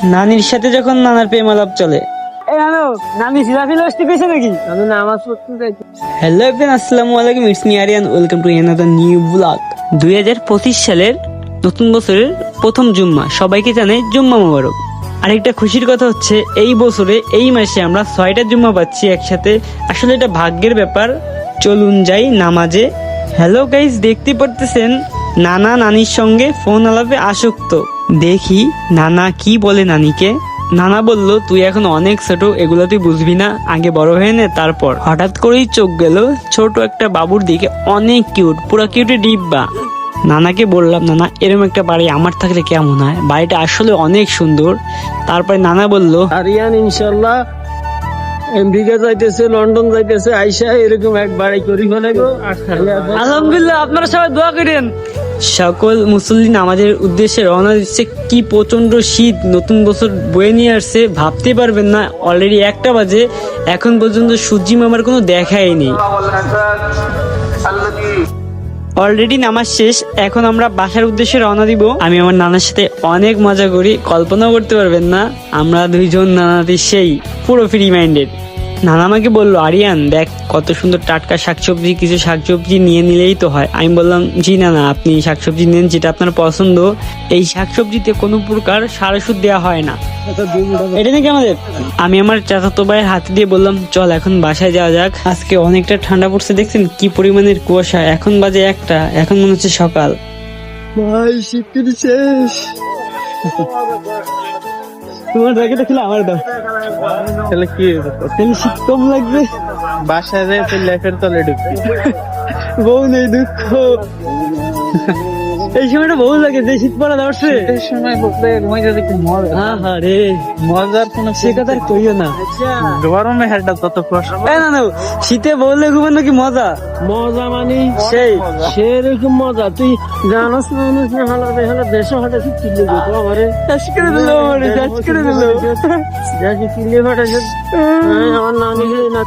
নানির সাথে যখন নানার প্রেম আলাপ চলে। নানি সিলাফিল আসতে গেছে নাকি? আমি নামাজ পড়তে যাইছি। হ্যালো এভরিওয়ান, আসসালামু আলাইকুম, it's me Aryan, welcome to another new vlog. 2025 সালের নতুন বছরের প্রথম জুম্মা, সবাইকে জানাই জুম্মা মোবারক। আরেকটা খুশির কথা হচ্ছে এই বছরে এই মাসে আমরা 6টা জুম্মা পাচ্ছি একসাথে। আসলে এটা ভাগ্যের ব্যাপার। চলুন যাই নামাজে। হ্যালো গাইস, দেখতে পারতেছেন নানা নানির সঙ্গে ফোন আলাপে আসক্ত। দেখি নানা কি বলে নানিকে। নানা বলল, তুই এখন অনেক ছোট, এগুলো তুই বুঝবি না, আগে বড় হয়ে নে তারপর। হঠাৎ করেই চোখ গেল ছোট একটা বাবুর দিকে, অনেক কিউট, পুরা কিউটে ডিব্বা। নানাকে বললাম, নানা এরকম একটা বাড়ি আমার থাকলে কেমন হয়, বাড়িটা আসলে অনেক সুন্দর। তারপরে নানা বলল, আরিয়ান ইনশাল্লাহ আমেরিকা যাইতেছে, লন্ডন যাইতেছে, আইসা এরকম এক বাড়ি করি ফেলাইবো। আলহামদুলিল্লাহ, আপনারা সবাই দোয়া করেন। সকল মুসল্লি নামাজের উদ্দেশ্যে রওনা দিচ্ছে। কি প্রচন্ড শীত নতুন বছর বয়ে নিয়ে আসছে, ভাবতে পারবেন না। অলরেডি 1টা বাজে, এখন পর্যন্ত সূর্যি মামার কোনো দেখাই নেই। অলরেডি নামাজ শেষ, এখন আমরা বাসার উদ্দেশ্যে রওনা দিব। আমি আমার নানার সাথে অনেক মজা করি, কল্পনাও করতে পারবেন না। আমরা দুইজন নানাদের সেই পুরো ফ্রি মাইন্ডেড। নানা আমাকে বললো, আরিয়ান দেখ কত সুন্দর টাটকা শাকসবজি, কিছু শাকসবজি নিয়ে নিলেই তো হয়। আমি বললাম, জি নানা, আপনি শাকসবজি নেন যেটা আপনার পছন্দ। এই শাকসবজিতে কোনো প্রকার সার ওষুধ দেওয়া হয় না। এটা নাকি আমাদের। আমি আমার চাচাতো ভাইয়ের হাতে দিয়ে বললাম, চল এখন বাসায় যাওয়া যাক। আজকে অনেকটা ঠান্ডা পড়ছে, দেখছেন কি পরিমাণের কুয়াশা। এখন বাজে 1টা, এখন মনে হচ্ছে সকাল। ভাই শীতের শেষ। তোমার জ্যাকেট ছিল আমার দাও, তাহলে কি তাহলে শীত কম লাগবে। বাসায় যায় তুই লেফের তলে ঢুকবি। বউ নেই, দুঃখ। এই সময়টা বউ লাগে, যে শীত পড়া ধরছে। এই সময় বলতে মজা দেখি মজা। হ্যাঁ রে, মজার কোনো সে কথা আর কইও না। গরমে হেডটা তত কষ্ট। না না, শীতে বউলে ঘুমানো কি মজা। মজা মানে সেই সেরকম মজা তুই জানোস না, মানুষ না হালাবে হালা দেশে হাটে চিল্লি দিত আমারে। চাষ করে দিল, চাষ করে দিল। যাকে চিল্লি ফাটাছে আমার নানি না